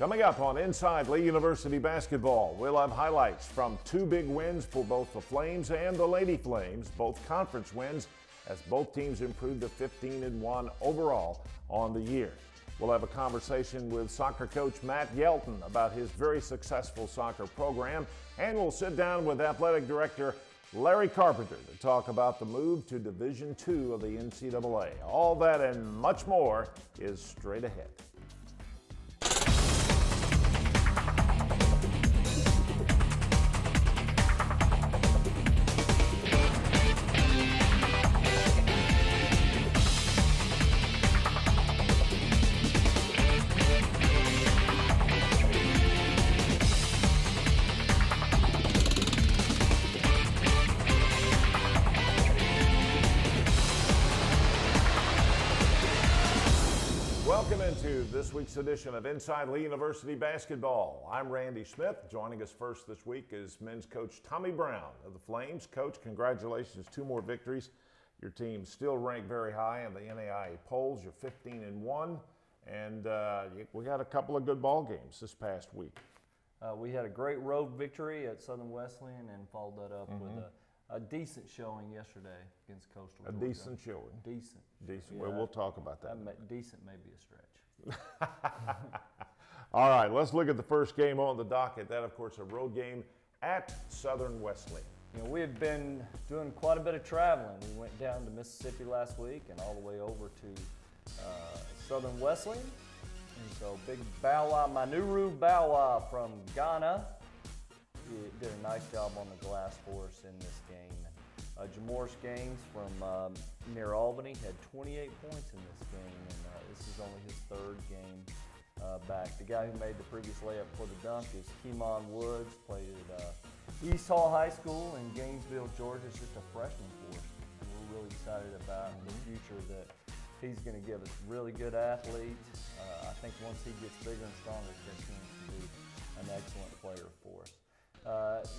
Coming up on Inside Lee University Basketball, we'll have highlights from two big wins for both the Flames and the Lady Flames, both conference wins, as both teams improved to 15-1 overall on the year. We'll have a conversation with soccer coach Matt Yelton about his very successful soccer program, and we'll sit down with athletic director Larry Carpenter to talk about the move to Division II of the NCAA. All that and much more is straight ahead. Welcome into this week's edition of Inside Lee University Basketball. I'm Randy Smith. Joining us first this week is men's coach Tommy Brown of the Flames. Coach, congratulations, 2 more victories. Your team still ranked very high in the NAIA polls. You're 15-1, and we got a couple of good ball games this past week. We had a great road victory at Southern Wesleyan and followed that up with a decent showing yesterday against Coastal Georgia. A decent showing. Decent. Decent. Yeah, well, we'll talk about that. Decent may be a stretch. All right, let's look at the first game on the docket. That, of course, a road game at Southern Wesleyan. You know, we have been doing quite a bit of traveling. We went down to Mississippi last week and all the way over to Southern Wesleyan. And so big bow wow, Manuru bow wow from Ghana. He did a nice job on the glass for us in this game. Jamoris Gaines from near Albany had 28 points in this game, and this is only his 3rd game back. The guy who made the previous layup for the dunk is Keemon Woods, played at East Hall High School in Gainesville, Georgia. He's just a freshman for us. And we're really excited about the future that he's going to give us. Really good athlete. I think once he gets bigger and stronger, he's going to be an excellent player for us.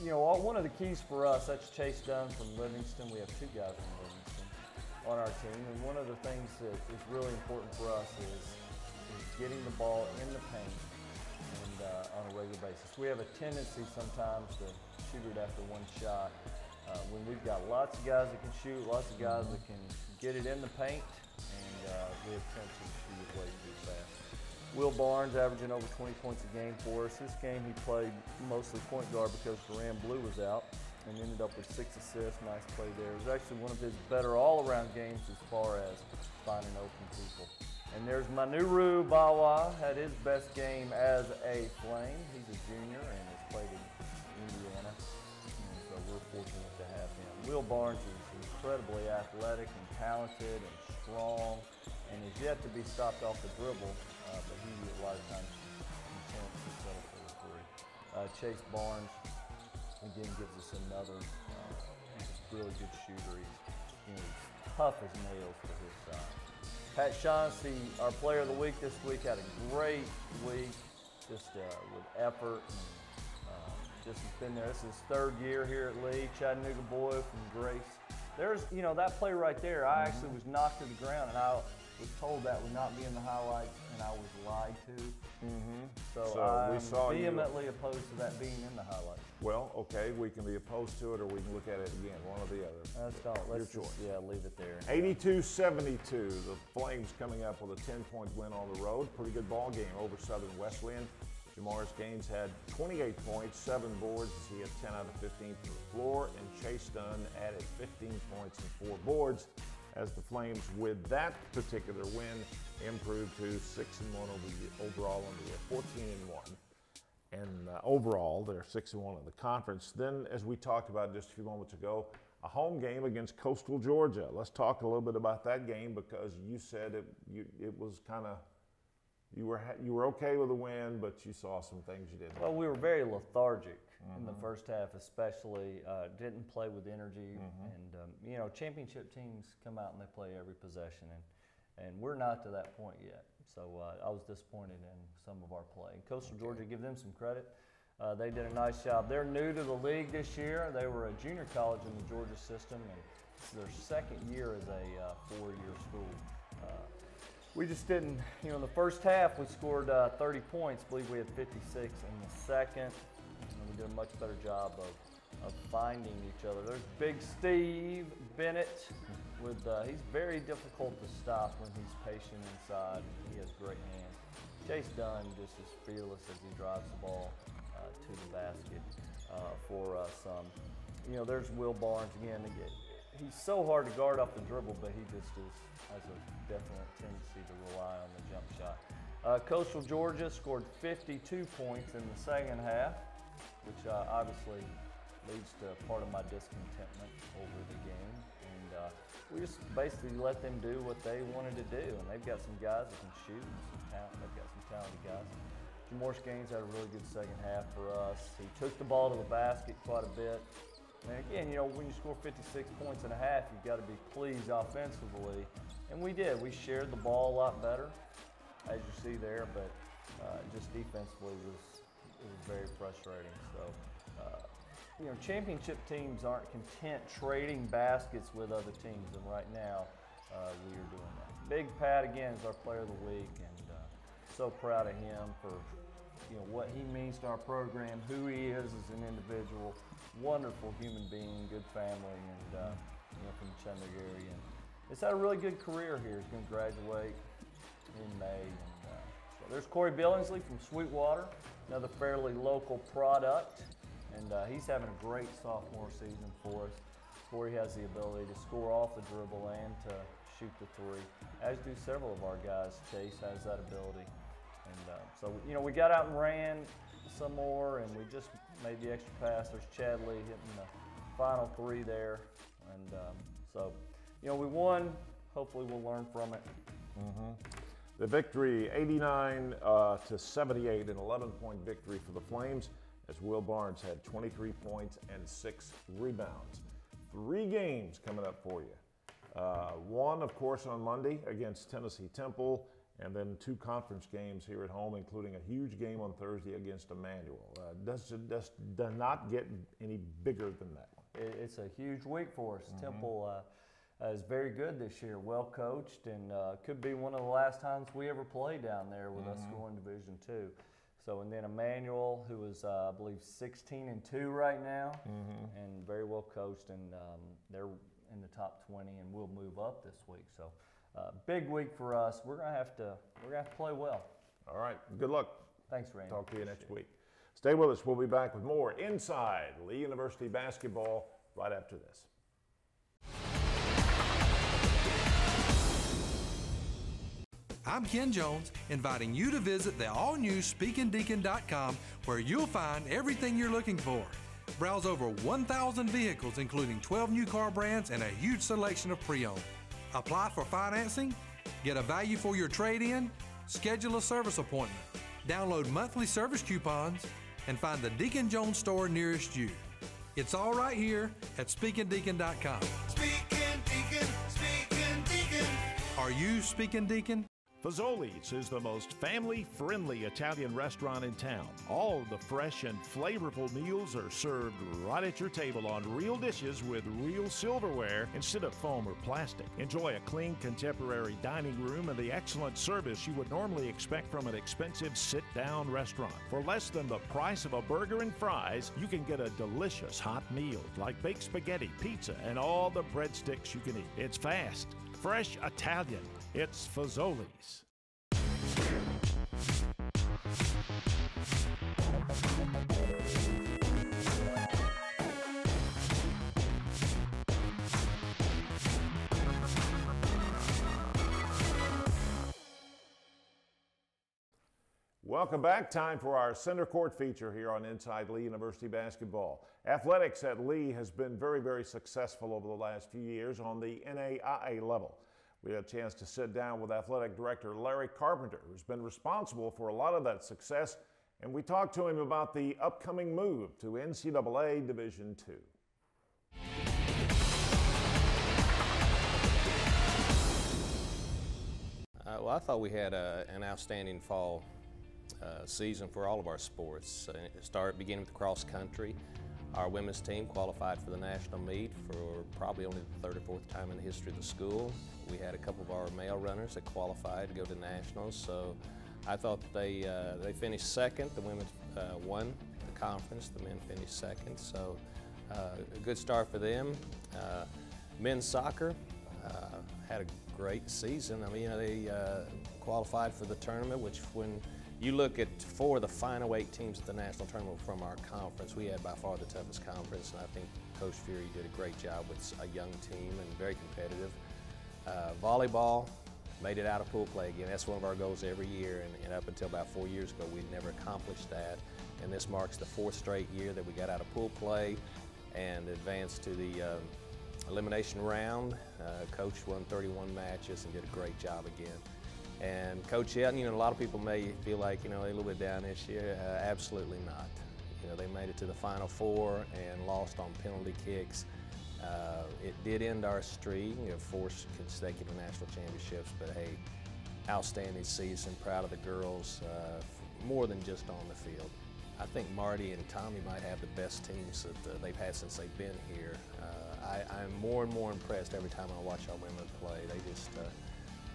You know, one of the keys for us, that's Chase Dunn from Livingston. We have 2 guys from Livingston on our team. And one of the things that is really important for us is getting the ball in the paint and on a regular basis. We have a tendency sometimes to shoot it after one shot. When we've got lots of guys that can shoot, lots of guys that can get it in the paint, and we have a tendency to shoot it way too fast. Will Barnes averaging over 20 points a game for us. This game he played mostly point guard because Duran Blue was out and ended up with 6 assists. Nice play there. It was actually one of his better all-around games as far as finding open people. And there's Manuru Bawa, had his best game as a Flame. He's a junior and has played in Indiana. And so we're fortunate to have him. Will Barnes is incredibly athletic and talented and strong and is yet to be stopped off the dribble. But he, a lot of times, can settle for the 3. Chase Barnes, again, gives us another really good shooter. He's tough as nails for his size. Pat Shaughnessy, our player of the week this week, had a great week, just with effort. And, just has been there. This is his 3rd year here at Lee. Chattanooga boy from Grace. There's, you know, that play right there, I actually was knocked to the ground, and I was told that would not be in the highlights, and I was lied to. So I'm vehemently opposed to that being in the highlights. Well, okay, we can be opposed to it, or we can look at it again, one or the other. Let's just, yeah, leave it there. 82-72, the Flames coming up with a 10-point win on the road. Pretty good ball game over Southern Wesleyan. Jamoris Gaines had 28 points, 7 boards. He had 10 out of 15 from the floor, and Chase Dunn added 15 points and 4 boards as the Flames, with that particular win, improved to 6-1 overall on the year, 14-1. And overall, they're 6-1 in the conference. Then, as we talked about just a few moments ago, a home game against Coastal Georgia. Let's talk a little bit about that game, because you said it was kind of, you were okay with the win, but you saw some things you didn't. Well, we were very lethargic in the first half, especially. Didn't play with energy, and you know, championship teams come out and they play every possession, and we're not to that point yet. So I was disappointed in some of our play. Coastal Georgia, give them some credit. They did a nice job. They're new to the league this year. They were a junior college in the Georgia system, and it's their 2nd year as a 4-year school. we just didn't, you know, in the first half we scored 30 points. I believe we had 56 in the second. And we did a much better job of finding each other. There's Big Steve Bennett. He's very difficult to stop when he's patient inside. He has great hands. Chase Dunn just as fearless as he drives the ball to the basket for us. You know, there's Will Barnes again. He's so hard to guard off the dribble, but he just has a definite tendency to rely on the jump shot. Coastal Georgia scored 52 points in the second half, which obviously leads to part of my discontentment over the game. And we just basically let them do what they wanted to do. And they've got some guys that can shoot and some talent. They've got some talented guys. Jamor's Gaines had a really good second half for us. He took the ball to the basket quite a bit. And again, you know, when you score 56 points and a half, you've got to be pleased offensively. And we did. We shared the ball a lot better, as you see there, but just defensively it was very frustrating. So, you know, championship teams aren't content trading baskets with other teams, and right now we are doing that. Big Pat, again, is our player of the week, and so proud of him for, you know, what he means to our program, who he is as an individual. Wonderful human being, good family, and you know, from the Chattanooga area. And he's had a really good career here. He's going to graduate in May. And so there's Corey Billingsley from Sweetwater, another fairly local product, and he's having a great sophomore season for us. Corey has the ability to score off the dribble and to shoot the three, as do several of our guys. Chase has that ability. And so, you know, we got out and ran some more, and we just made the extra pass. There's Chad Lee hitting the final three there. And so, you know, we won. Hopefully we'll learn from it. The victory, 89 to 78, an 11-point victory for the Flames, as Will Barnes had 23 points and 6 rebounds. 3 games coming up for you. One, of course, on Monday against Tennessee Temple, and then 2 conference games here at home, including a huge game on Thursday against Emmanuel. Does not get any bigger than that one. It's a huge week for us. Temple is very good this year, well coached, and could be one of the last times we ever play down there with us going Division II. So, and then Emmanuel, who is, I believe, 16-2 right now, and very well coached, and they're in the top 20, and we'll move up this week. So, big week for us. We're gonna have to play well. All right. Good luck. Thanks, Randy. Talk to you next week. Stay with us. We'll be back with more Inside Lee University basketball right after this. I'm Ken Jones, inviting you to visit the all-new SpeakingDeacon.com, where you'll find everything you're looking for. Browse over 1,000 vehicles, including 12 new car brands and a huge selection of pre-owned. Apply for financing, get a value for your trade-in, schedule a service appointment, download monthly service coupons, and find the Deacon Jones store nearest you. It's all right here at SpeakingDeacon.com. Speaking Deacon, Speaking Deacon. Are you Speaking Deacon? Fazoli's is the most family-friendly Italian restaurant in town. All the fresh and flavorful meals are served right at your table on real dishes with real silverware instead of foam or plastic. Enjoy a clean, contemporary dining room and the excellent service you would normally expect from an expensive sit-down restaurant. For less than the price of a burger and fries, you can get a delicious hot meal like baked spaghetti, pizza, and all the breadsticks you can eat. It's fast, fresh Italian. It's Fazoli's. Welcome back. Time for our center court feature here on Inside Lee University basketball. Athletics at Lee has been very, very successful over the last few years on the NAIA level. We had a chance to sit down with Athletic Director Larry Carpenter, who's been responsible for a lot of that success, and we talked to him about the upcoming move to NCAA Division II. Well, I thought we had an outstanding fall season for all of our sports. It started beginning with cross country. Our women's team qualified for the national meet for probably only the third or fourth time in the history of the school. We had a couple of our male runners that qualified to go to nationals, so I thought they finished second. The women won the conference, the men finished second, so a good start for them. Men's soccer had a great season. I mean, you know, they qualified for the tournament, which when you look at 4 of the final 8 teams at the national tournament from our conference, we had by far the toughest conference, and I think Coach Fury did a great job with a young team and very competitive. Volleyball made it out of pool play again. That's one of our goals every year, and up until about 4 years ago, we'd never accomplished that. And this marks the 4th straight year that we got out of pool play and advanced to the elimination round. Coach won 31 matches and did a great job again. And Coach Yelton, you know, a lot of people may feel like, you know, they're a little bit down this year. Absolutely not. You know, they made it to the Final 4 and lost on penalty kicks. It did end our streak, you know, 4 consecutive national championships, but hey, outstanding season, proud of the girls, more than just on the field. I think Marty and Tommy might have the best teams that they've had since they've been here. I'm more and more impressed every time I watch our women play.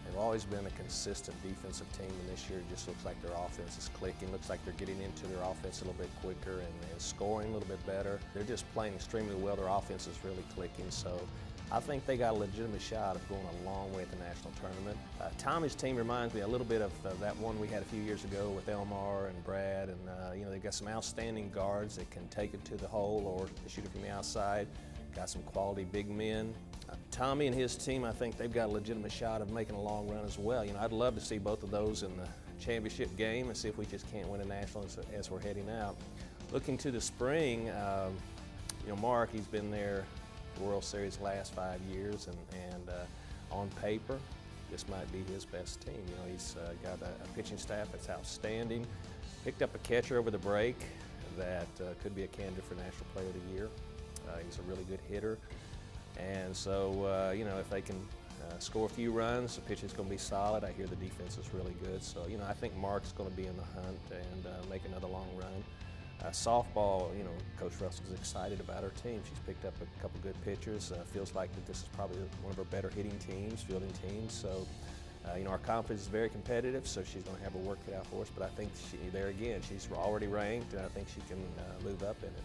They've always been a consistent defensive team, and this year it just looks like their offense is clicking. Looks like they're getting into their offense a little bit quicker and scoring a little bit better. They're just playing extremely well. Their offense is really clicking, so I think they got a legitimate shot of going a long way at the national tournament. Tommy's team reminds me a little bit of that one we had a few years ago with Elmar and Brad, and you know, they've got some outstanding guards that can take it to the hole or shoot it from the outside. Got some quality big men. Tommy and his team, I think they've got a legitimate shot of making a long run as well. You know, I'd love to see both of those in the championship game and see if we just can't win a national as we're heading out. Looking to the spring, you know, Mark, he's been there the World Series the last 5 years, and on paper, this might be his best team. You know, he's got a pitching staff that's outstanding. Picked up a catcher over the break that could be a candidate for National Player of the Year. He's a really good hitter. And so, you know, if they can score a few runs, the pitching's going to be solid. I hear the defense is really good. So, you know, I think Mark's going to be in the hunt and make another long run. Softball, you know, Coach Russell's excited about her team. She's picked up a couple good pitchers. Feels like that this is probably one of her better hitting teams, fielding teams. So, you know, our conference is very competitive, so she's going to have her work cut out for us. But I think there again, she's already ranked, and I think she can move up in it.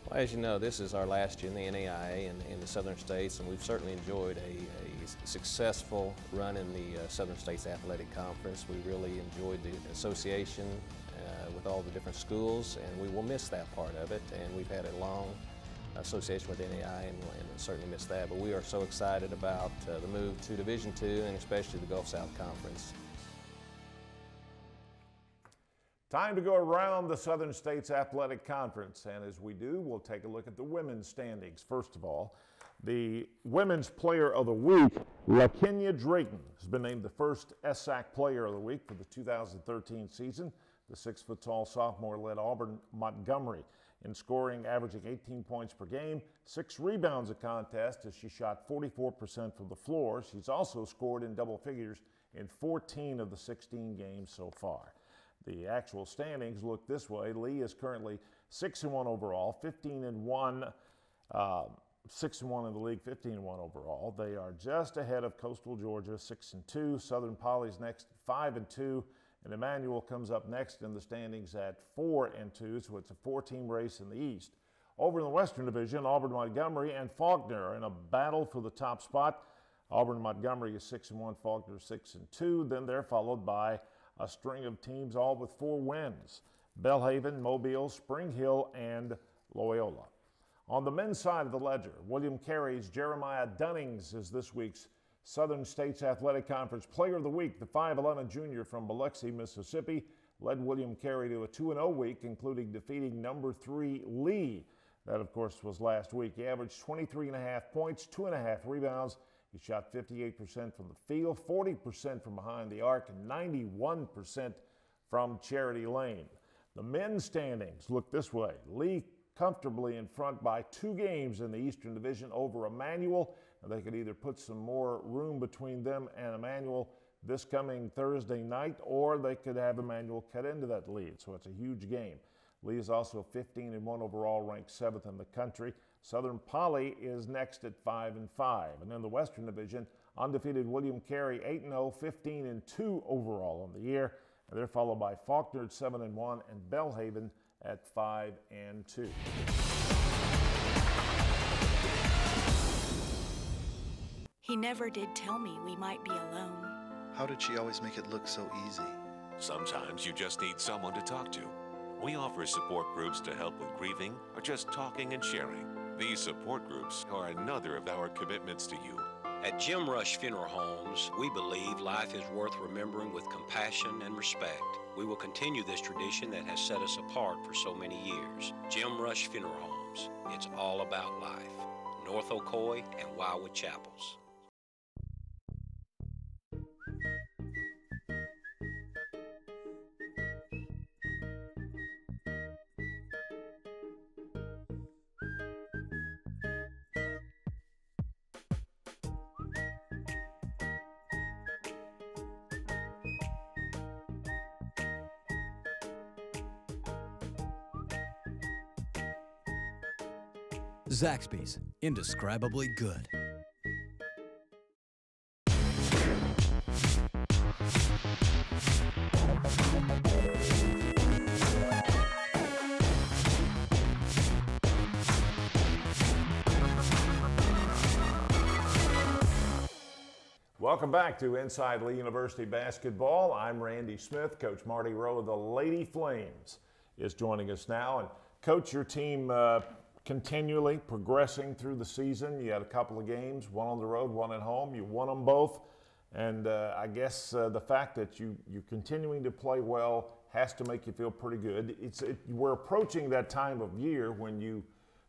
Well, as you know, this is our last year in the NAIA and in the Southern States, and we've certainly enjoyed a successful run in the Southern States Athletic Conference. We really enjoyed the association with all the different schools, and we will miss that part of it. And we've had a long association with NAIA and certainly miss that. But we are so excited about the move to Division II and especially the Gulf South Conference. Time to go around the Southern States Athletic Conference, and as we do, we'll take a look at the women's standings. First of all, the Women's Player of the Week, LaKenya Drayton, has been named the first SSAC Player of the Week for the 2013 season. The 6-foot-tall sophomore led Auburn Montgomery in scoring, averaging 18 points per game, 6 rebounds a contest as she shot 44% from the floor. She's also scored in double figures in 14 of the 16 games so far. The actual standings look this way. Lee is currently 6-1 overall, 15-1, 6-1 in the league, 15-1 overall. They are just ahead of Coastal Georgia, 6-2. Southern Poly's next, 5-2, and Emmanuel comes up next in the standings at 4-2. So it's a 4-team race in the East. Over in the Western Division, Auburn Montgomery and Faulkner are in a battle for the top spot. Auburn Montgomery is 6-1, Faulkner 6-2. Then they're followed by a string of teams all with 4 wins: Belhaven, Mobile, Spring Hill, and Loyola. On the men's side of the ledger, William Cary's Jeremiah Dunnings is this week's Southern States Athletic Conference Player of the Week. The 5'11 junior from Biloxi, Mississippi, led William Cary to a 2-0 week, including defeating number 3 Lee. That, of course, was last week. He averaged 23.5 points, 2.5 rebounds. He shot 58% from the field, 40% from behind the arc, and 91% from Charity Lane. The men's standings look this way. Lee comfortably in front by 2 games in the Eastern Division over Emmanuel. And they could either put some more room between them and Emmanuel this coming Thursday night, or they could have Emmanuel cut into that lead. So it's a huge game. Lee is also 15-1 overall, ranked 7th in the country. Southern Poly is next at 5-5. And in the Western Division, undefeated William Carey 8-0, 15-2 overall on the year. And they're followed by Faulkner at 7-1 and Belhaven at 5-2. He never did tell me we might be alone. How did she always make it look so easy? Sometimes you just need someone to talk to. We offer support groups to help with grieving or just talking and sharing. These support groups are another of our commitments to you. At Jim Rush Funeral Homes, we believe life is worth remembering with compassion and respect. We will continue this tradition that has set us apart for so many years. Jim Rush Funeral Homes, it's all about life. North Ocoee and Wildwood Chapels. Zaxby's, indescribably good. Welcome back to Inside Lee University Basketball. I'm Randy Smith. Coach Marty Rowe of the Lady Flames is joining us now. And Coach, your team continually progressing through the season. You had a couple of games, one on the road, one at home. You won them both. And I guess the fact that you're continuing to play well has to make you feel pretty good. We're approaching that time of year when you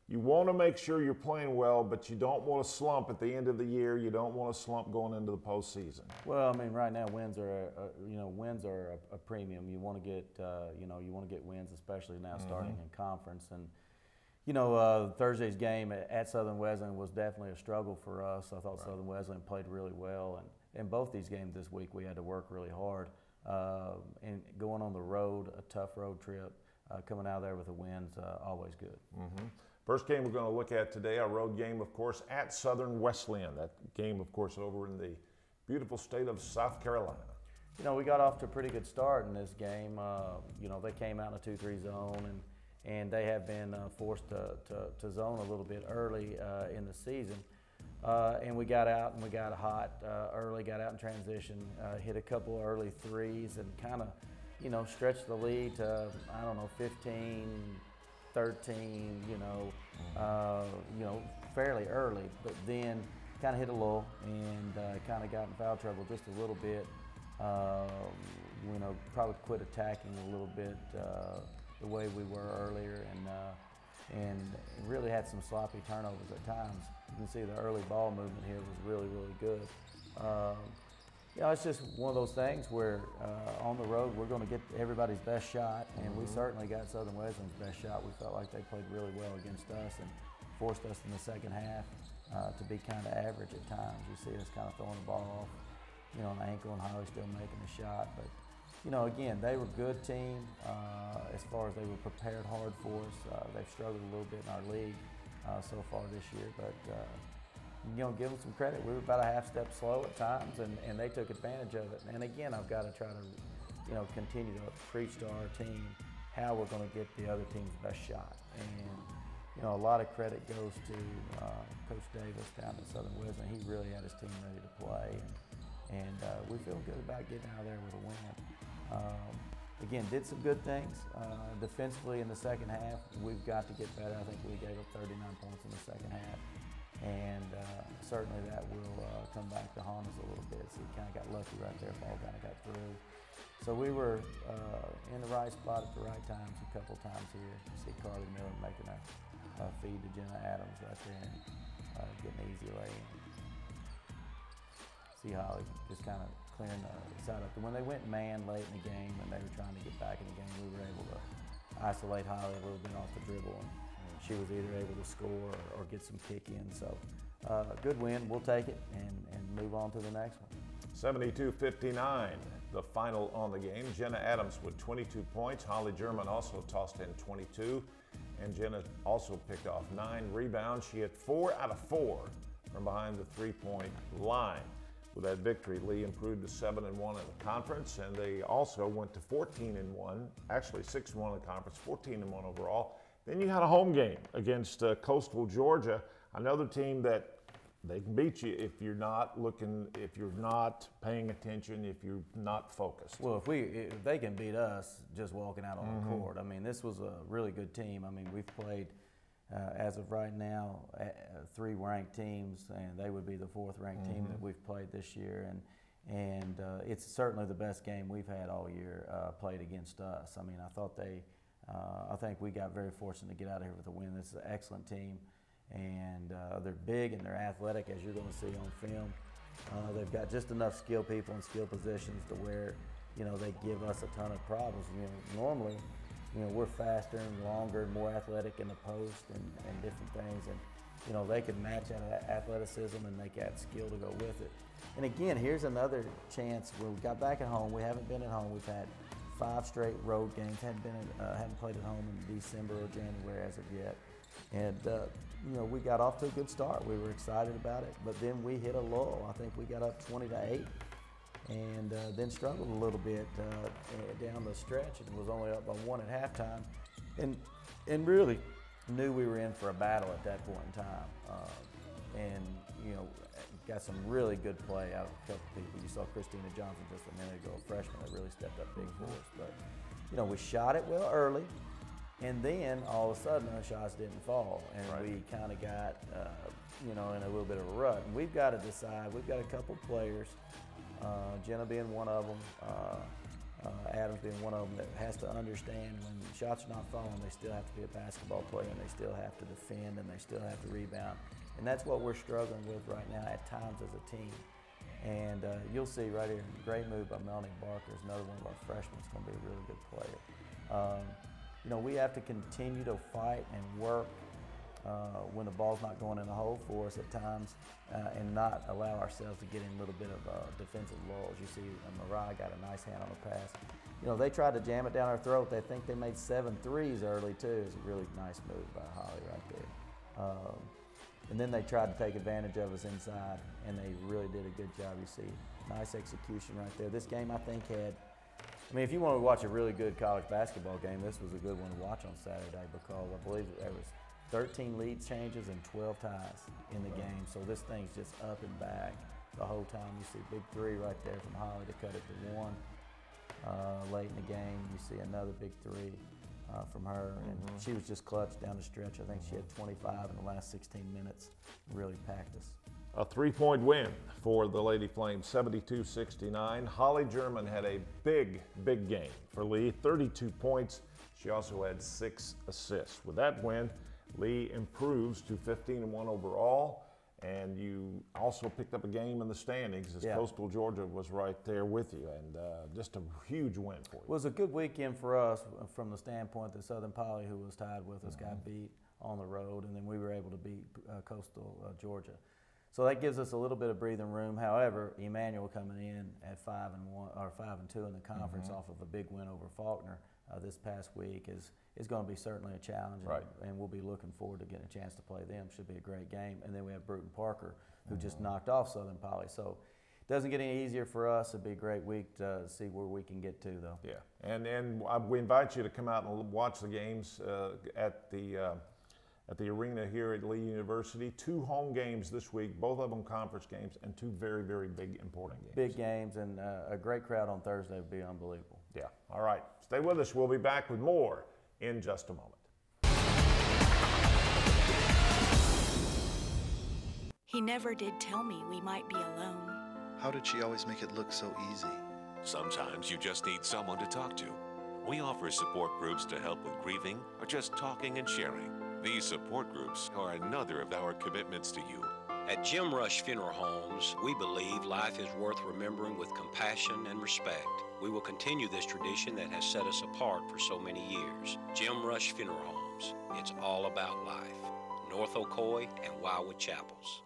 want to make sure you're playing well, but you don't want to slump at the end of the year. You don't want to slump going into the postseason. Well, I mean, right now wins are a premium. You want to get you want to get wins, especially now starting in conference. And Thursday's game at Southern Wesleyan was definitely a struggle for us. I thought Southern Wesleyan played really well, and in both these games this week we had to work really hard. And going on the road, a tough road trip, coming out there with a win's always good. First game we're going to look at today, a road game, of course, at Southern Wesleyan. That game, of course, over in the beautiful state of South Carolina. We got off to a pretty good start in this game. They came out in a 2-3 zone, and they have been forced to zone a little bit early in the season. And we got out and we got hot early, got out in transition, hit a couple early threes and kind of, stretched the lead to, 15, 13, fairly early, but then kind of hit a lull and kind of got in foul trouble just a little bit. Probably quit attacking a little bit the way we were earlier, and really had some sloppy turnovers at times. You can see the early ball movement here was really, really good. It's just one of those things where on the road we're going to get everybody's best shot, and we certainly got Southern Wesleyan's best shot. We felt like they played really well against us and forced us in the second half to be kind of average at times. You see us kind of throwing the ball off, an ankle, and Holly still making a shot. But again, they were a good team as far as they were prepared hard for us. They've struggled a little bit in our league so far this year, but give them some credit. We were about a half step slow at times, and they took advantage of it. And again, I've got to try to, continue to preach to our team how we're going to get the other team's best shot. And a lot of credit goes to Coach Davis down at Southern Wesleyan. He really had his team ready to play, and we feel good about getting out of there with a win. Again, did some good things defensively in the second half. We've got to get better. I think we gave up 39 points in the second half. And certainly that will come back to haunt us a little bit. So we kind of got lucky right there. Ball kind of got through. So we were in the right spot at the right times a couple times here. You see Carly Miller making a feed to Jenna Adams right there and getting an easy lay in. See Holly just kind of clearing the side up. When they went man late in the game and they were trying to get back in the game, we were able to isolate Holly a little bit off the dribble. And she was either able to score or get some kick in. So good win, we'll take it and move on to the next one. 72-59. the final on the game. Jenna Adams with 22 points. Holly German also tossed in 22. And Jenna also picked off 9 rebounds. She hit 4 out of 4 from behind the three-point line. With that victory, Lee improved to 7-1 in the conference, and they also went to 14-1, actually 6-1 in the conference, 14-1 overall. Then you had a home game against Coastal Georgia, another team that they can beat you if you're not looking, if you're not paying attention, if you're not focused. Well, if they can beat us just walking out on the court. I mean, this was a really good team. I mean, we've played, as of right now, 3 ranked teams, and they would be the 4th ranked team that we've played this year. And it's certainly the best game we've had all year played against us. I mean, I think we got very fortunate to get out of here with a win. This is an excellent team. And they're big and they're athletic, as you're going to see on film. They've got just enough skill people in skill positions to where, they give us a ton of problems. Normally, we're faster and longer and more athletic in the post and different things. And, they can match that athleticism and make that skill to go with it. And again, here's another chance where we got back at home. We haven't been at home. We've had 5 straight road games. Haven't played at home in December or January as of yet. And, we got off to a good start. We were excited about it, but then we hit a lull. I think we got up 20-8 and then struggled a little bit down the stretch and was only up by 1 at halftime and really knew we were in for a battle at that point in time. Got some really good play out of a couple people. You saw Christina Johnson just a minute ago, a freshman that really stepped up big for us. But, we shot it well early. And then all of a sudden our shots didn't fall, and we kind of got, in a little bit of a rut. And we've got to decide. We've got a couple players, Jenna being one of them, Adams being one of them, that has to understand when shots are not falling, they still have to be a basketball player, and they still have to defend, and they still have to rebound. And that's what we're struggling with right now at times as a team. And you'll see right here, great move by Melanie Barker is another one of our freshmen. It's going to be a really good player. We have to continue to fight and work when the ball's not going in the hole for us at times and not allow ourselves to get in a little bit of defensive lulls. You see Mariah got a nice hand on the pass. They tried to jam it down our throat. They think they made 7 threes early too. It's a really nice move by Holly right there. And then they tried to take advantage of us inside, and they really did a good job. You see, nice execution right there. This game, I think, if you want to watch a really good college basketball game, this was a good one to watch on Saturday because I believe there was 13 lead changes and 12 ties in the game. So this thing's just up and back the whole time. You see big 3 right there from Holly to cut it to 1. Late in the game, you see another big 3 from her, and she was just clutch down the stretch. I think she had 25 in the last 16 minutes. Really packed us. A 3-point win for the Lady Flames, 72-69. Holly German had a big game for Lee, 32 points. She also had 6 assists. With that win, Lee improves to 15-1 overall, and you also picked up a game in the standings as Coastal Georgia was right there with you, and just a huge win for you. It was a good weekend for us from the standpoint that Southern Poly, who was tied with us, got beat on the road, and then we were able to beat Coastal Georgia. So that gives us a little bit of breathing room. However, Emmanuel coming in at 5-1 or 5-2 in the conference off of a big win over Faulkner this past week is going to be certainly a challenge. And we'll be looking forward to getting a chance to play them. Should be a great game. And then we have Bruton Parker, who just knocked off Southern Poly. So it doesn't get any easier for us. It'll be a great week to see where we can get to, though. Yeah, and we invite you to come out and watch the games at the arena here at Lee University. 2 home games this week, both of them conference games, and 2 very, very big, important games. Big games, and a great crowd on Thursday would be unbelievable. Yeah, all right. Stay with us. We'll be back with more in just a moment. He never did tell me we might be alone. How did she always make it look so easy? Sometimes you just need someone to talk to. We offer support groups to help with grieving or just talking and sharing. These support groups are another of our commitments to you. At Jim Rush Funeral Homes, we believe life is worth remembering with compassion and respect. We will continue this tradition that has set us apart for so many years. Jim Rush Funeral Homes. It's all about life. North Ocoee and Wildwood Chapels.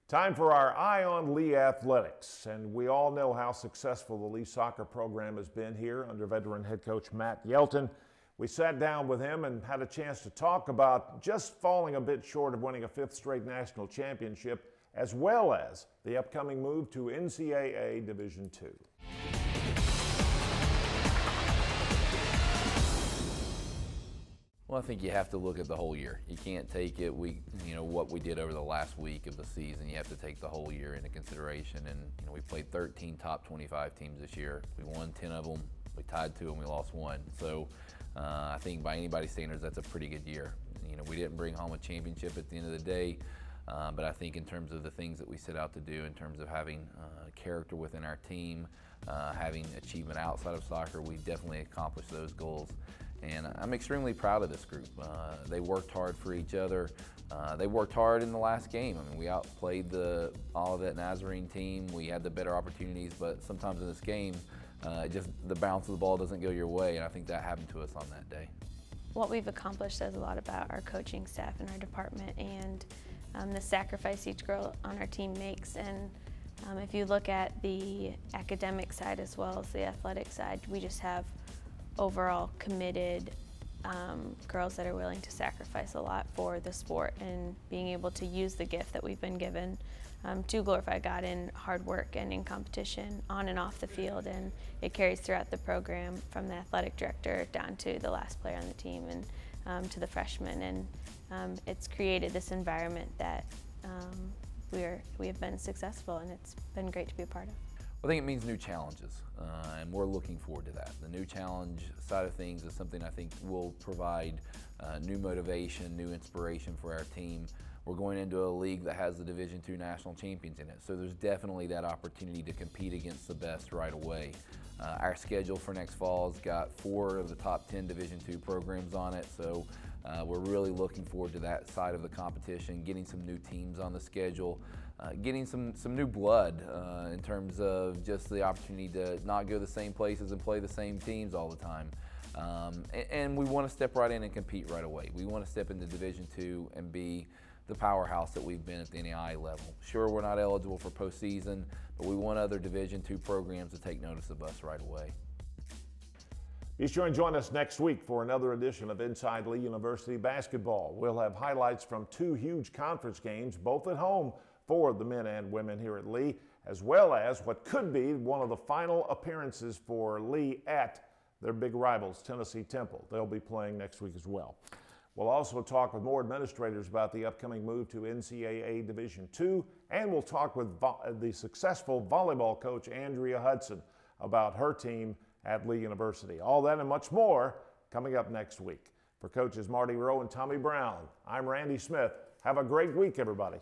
Time for our Eye on Lee Athletics, and we all know how successful the Lee soccer program has been here under veteran head coach Matt Yelton. We sat down with him and had a chance to talk about just falling a bit short of winning a 5th straight national championship, as well as the upcoming move to NCAA Division II. Well, I think you have to look at the whole year. You can't take it what we did over the last week of the season. You have to take the whole year into consideration. And we played 13 top 25 teams this year. We won 10 of them. We tied 2 and we lost 1. So I think by anybody's standards, that's a pretty good year. We didn't bring home a championship at the end of the day, but I think in terms of the things that we set out to do, in terms of having character within our team, having achievement outside of soccer, we definitely accomplished those goals. And I'm extremely proud of this group. They worked hard for each other. They worked hard in the last game. I mean, we outplayed the Olivet Nazarene team. We had the better opportunities, but sometimes in this game, just the bounce of the ball doesn't go your way, and I think that happened to us on that day. What we've accomplished says a lot about our coaching staff and our department and the sacrifice each girl on our team makes. And if you look at the academic side as well as the athletic side, we just have overall committed girls that are willing to sacrifice a lot for the sport and being able to use the gift that we've been given to glorify God in hard work and in competition on and off the field. And it carries throughout the program from the athletic director down to the last player on the team and to the freshmen. And it's created this environment that we have been successful, and it's been great to be a part of. I think it means new challenges, and we're looking forward to that. The new challenge side of things is something I think will provide new motivation, new inspiration for our team. We're going into a league that has the Division II national champions in it, so there's definitely that opportunity to compete against the best right away. Our schedule for next fall has got 4 of the top 10 Division II programs on it, so we're really looking forward to that side of the competition, getting some new teams on the schedule. Getting some new blood in terms of just the opportunity to not go the same places and play the same teams all the time. And we want to step right in and compete right away. We want to step into Division II and be the powerhouse that we've been at the NAIA level. Sure, we're not eligible for postseason, but we want other Division II programs to take notice of us right away. Be sure and join us next week for another edition of Inside Lee University Basketball. We'll have highlights from 2 huge conference games, both at home for the men and women here at Lee, as well as what could be one of the final appearances for Lee at their big rivals, Tennessee Temple. They'll be playing next week as well. We'll also talk with more administrators about the upcoming move to NCAA Division II, and we'll talk with the successful volleyball coach, Andrea Hudson, about her team at Lee University. All that and much more coming up next week. For coaches Marty Rowe and Tommy Brown, I'm Randy Smith. Have a great week, everybody.